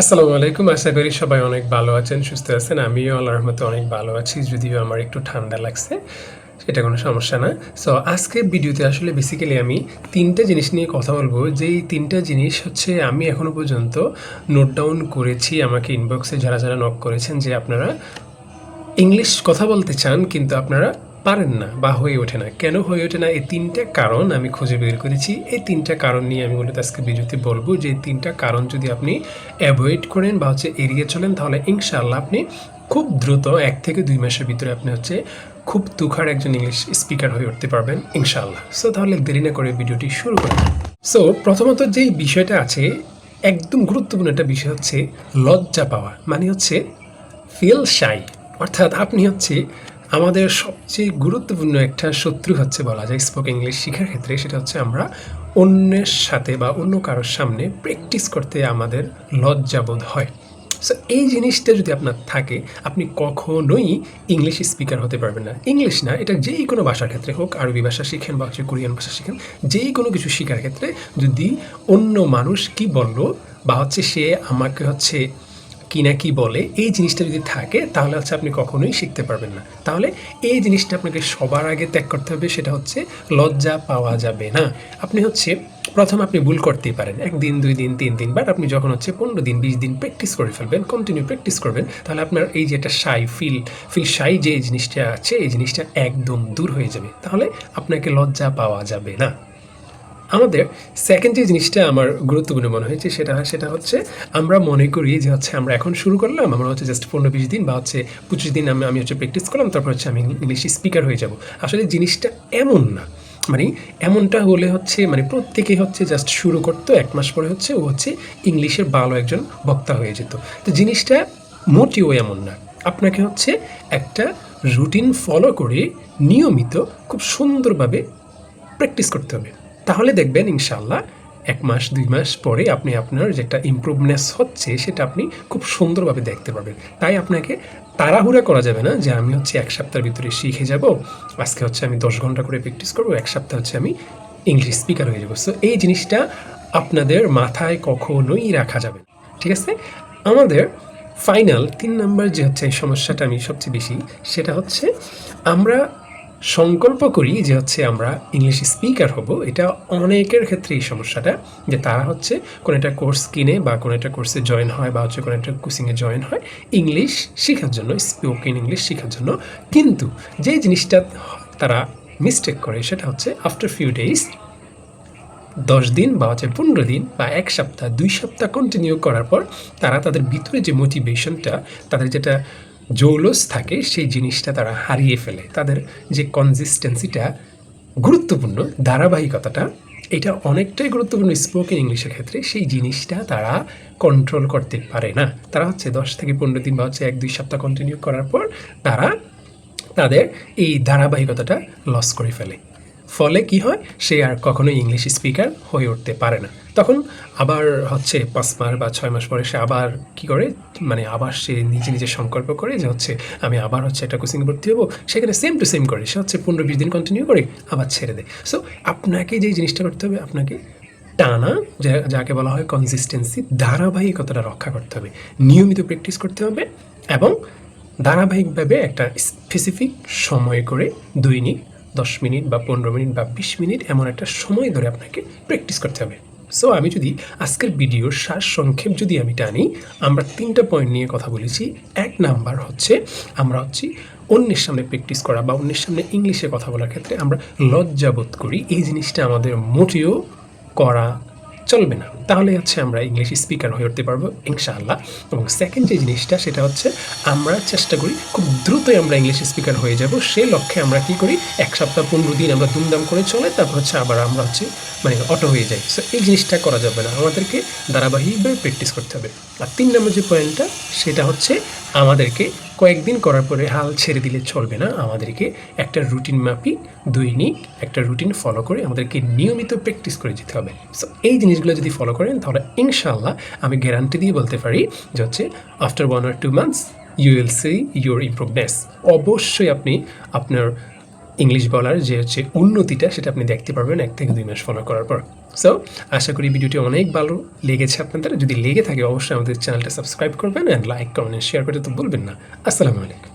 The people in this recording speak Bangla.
আসসালামু আলাইকুম। আশা করি সবাই অনেক ভালো আছেন, সুস্থ আছেন। আমিও আল্লাহর রহমতে অনেক ভালো আছি। যদিও আমার একটু ঠান্ডা লাগছে, সেটা কোনো সমস্যা না। সো আজকের ভিডিওতে আসলে বেসিক্যালি আমি ৩ টা জিনিস নিয়ে কথা বলবো। যেই ৩ টা জিনিস হচ্ছে আমি এখনো পর্যন্ত নোট ডাউন করেছি। আমাকে ইনবক্সে যারা নক করেছেন যে আপনারা ইংলিশ কথা বলতে চান কিন্তু আপনারা পারেন না বা হয়ে ওঠে না। কেন হয়ে ওঠে না? এই ৩ টা কারণ আমি খুঁজে বের করেছি। এই ৩ টা কারণ নিয়ে আমি মূলত আজকে ভিডিওতে বলবো যে এই ৩ টা কারণ যদি আপনি এভয়েড করেন বা এড়িয়ে চলেন তাহলে ইনশাআল্লাহ আপনি খুব দ্রুত ১ থেকে ২ মাসের ভিতরে আপনি খুব তুখার একজন ইংলিশ স্পিকার হয়ে উঠতে পারবেন ইনশাআল্লাহ। সো তাহলে দেরি না করে ভিডিওটি শুরু করি। সো প্রথমত যেই বিষয়টা আছে, একদম গুরুত্বপূর্ণ একটা বিষয় হচ্ছে লজ্জা পাওয়া। মানে ফিল শাই। অর্থাৎ আপনি আমাদের সবচেয়ে গুরুত্বপূর্ণ একটা শত্রু বলা যায় স্পোকেন ইংলিশ শেখার ক্ষেত্রে, সেটা হচ্ছে আমরা অন্যের সাথে বা অন্য কারোর সামনে প্র্যাকটিস করতে আমাদের লজ্জাবোধ হয়। সো এই জিনিসটা যদি আপনার থাকে, আপনি কখনোই ইংলিশ স্পিকার হতে পারবেন না। ইংলিশ না, এটা যেই কোনো ভাষার ক্ষেত্রে হোক, আরবি ভাষা শিখেন বা কোরিয়ান ভাষা শিখেন, যেই কোনো কিছু শেখার ক্ষেত্রে যদি অন্য মানুষ কি বলল বা সে আমাকে কি না কি বলে, এই জিনিসটা যদি থাকে তাহলে আপনি কখনোই শিখতে পারবেন না। তাহলে এই জিনিসটা আপনাকে সবার আগে ত্যাগ করতে হবে, সেটা লজ্জা পাওয়া যাবে না। আপনি প্রথম আপনি ভুল করতেই পারেন, ১ দিন ২ দিন ৩ দিন, বাট আপনি যখন ১৫ দিন ২০ দিন প্র্যাকটিস করে ফেলবেন, কন্টিনিউ প্র্যাকটিস করবেন, তাহলে আপনার এই যে একটা ফিল শাই যে এই জিনিসটা আছে, এই জিনিসটা একদম দূর হয়ে যাবে। তাহলে আপনাকে লজ্জা পাওয়া যাবে না। আমাদের সেকেন্ড যে জিনিসটা আমার গুরুত্বপূর্ণ মনে হয়েছে সেটা হচ্ছে আমরা মনে করি যে আমরা এখন শুরু করলাম, আমরা জাস্ট ১৫-২০ দিন বা ২৫ দিন আমি প্র্যাকটিস করলাম, তারপর আমি ইংলিশ স্পিকার হয়ে যাব। আসলে জিনিসটা এমন না। মানে এমনটা হলে প্রত্যেকে জাস্ট শুরু করতো, ১ মাস পরে ও ইংলিশের ভালো একজন বক্তা হয়ে যেত। তো জিনিসটা মোটেও এমন না। আপনাকে একটা রুটিন ফলো করে নিয়মিত খুব সুন্দরভাবে প্র্যাকটিস করতে হবে। তাহলে দেখবেন ইনশাআল্লাহ ১ মাস ২ মাস পরে আপনি আপনার যে একটা ইমপ্রুভনেস সেটা আপনি খুব সুন্দরভাবে দেখতে পাবেন। তাই আপনাকে তাড়াহুড়া করা যাবে না যে আমি ১ সপ্তাহের ভিতরে শিখে যাব। আজকে আমি ১০ ঘন্টা করে প্র্যাকটিস করব, ১ সপ্তাহ আমি ইংলিশ স্পিকার হয়ে যাব। সো এই জিনিসটা আপনাদের মাথায় কখনোই রাখা যাবে না। ঠিক আছে? আমাদের ফাইনাল ৩ নাম্বার যে এই সমস্যাটা আমি সবচেয়ে বেশি, সেটা আমরা সংকল্প করি যে আমরা ইংলিশ স্পিকার হব। এটা অনেকের ক্ষেত্রে এই সমস্যাটা, যে তারা কোনো একটা কোর্স কিনে বা কোনো একটা কোর্সে জয়েন হয় বা কোনো একটা কোচিংয়ে জয়েন হয় ইংলিশ শেখার জন্য, স্পোকেন ইংলিশ শেখার জন্য। কিন্তু যে জিনিসটা তারা মিস্টেক করে সেটা আফটার ফিউ ডেজ, ১০ দিন বা ১৫ দিন বা ১ সপ্তাহ ২ সপ্তাহ কন্টিনিউ করার পর তারা তাদের ভিতরে যে মোটিভেশনটা, তাদের যেটা জৌলস থাকে, সেই জিনিসটা তারা হারিয়ে ফেলে। তাদের যে কনসিস্টেন্সিটা গুরুত্বপূর্ণ, ধারাবাহিকতাটা, এটা অনেকটাই গুরুত্বপূর্ণ স্পোকেন ইংলিশের ক্ষেত্রে, সেই জিনিসটা তারা কন্ট্রোল করতে পারে না। তারা ১০ থেকে ১৫ দিন বা ১-২ সপ্তাহ কন্টিনিউ করার পর তারা তাদের এই ধারাবাহিকতাটা লস করে ফেলে। ফলে কি হয়, সে আর কখনোই ইংলিশ স্পিকার হয়ে উঠতে পারে না। তখন আবার ৫ মাস বা ৬ মাস পরে সে আবার কি করে, আবার সে নিজে সংকল্প করে যে আমি আবার একটা কোচিংয়ে ভর্তি হবো। সেখানে সেম টু সেম করে সে ১৫-২০ দিন কন্টিনিউ করে আবার ছেড়ে দেয়। সো আপনাকে যেই জিনিসটা করতে হবে, আপনাকে টানা, যাকে বলা হয় কনসিস্টেন্সি, ধারাবাহিকতাটা রক্ষা করতে হবে। নিয়মিত প্র্যাকটিস করতে হবে এবং ধারাবাহিকভাবে একটা স্পেসিফিক সময় করে দৈনিক ১০ মিনিট বা ১৫ মিনিট বা ২০ মিনিট এমন একটা সময় ধরে আপনাকে প্র্যাকটিস করতে হবে। সো আমি যদি আজকের ভিডিওর সারসংক্ষেপ যদি আমি টানি, আমরা ৩টা পয়েন্ট নিয়ে কথা বলেছি। ১ নাম্বার আমরা অন্যের সামনে প্র্যাকটিস করা বা অন্যের সামনে ইংলিশে কথা বলার ক্ষেত্রে আমরা লজ্জাবোধ করি। এই জিনিসটা আমাদের মোটেও করা চলবে না। তাহলে আমরা ইংলিশ স্পিকার হয়ে উঠতে পারবো ইনশাআল্লাহ। এবং সেকেন্ড যে জিনিসটা, সেটা আমরা চেষ্টা করি খুব দ্রুতই আমরা ইংলিশ স্পিকার হয়ে যাব। সেই লক্ষ্যে আমরা কি করি, ১ সপ্তাহ ১৫ দিন আমরা দুমদাম করে চলে, তারপর আবার আমরা অটো হয়ে যাই। সো এই জিনিসটা করা যাবে না, আমাদেরকে ধারাবাহিকভাবে প্র্যাকটিস করতে হবে। আর ৩ নম্বর যে পয়েন্টটা, সেটা আমাদেরকে কয়েকদিন করার পরে হাল ছেড়ে দিলে চলবে না। আমাদেরকে একটা রুটিন মাফিক দৈনিক একটা রুটিন ফলো করে আমাদেরকে নিয়মিত প্র্যাকটিস করে যেতে হবে। সো এই জিনিসগুলো যদি ফলো করেন তাহলে ইনশাআল্লাহ আমি গ্যারান্টি দিয়ে বলতে পারি যে after 1 or 2 months you will see your improveness. অবশ্যই আপনি আপনার ইংলিশ বলার যে উন্নতিটা, সেটা আপনি দেখতে পারবেন ১ থেকে ২ মাস ফলো করার পর। সো আশা করি ভিডিওটি অনেক ভালো লেগেছে আপনাদের। যদি লেগে থাকে অবশ্যই আমাদের চ্যানেলটা সাবস্ক্রাইব করবেন, অ্যান্ড লাইক, কমেন্ট, শেয়ার করতে তো ভুলবেন না। আসসালামু আলাইকুম।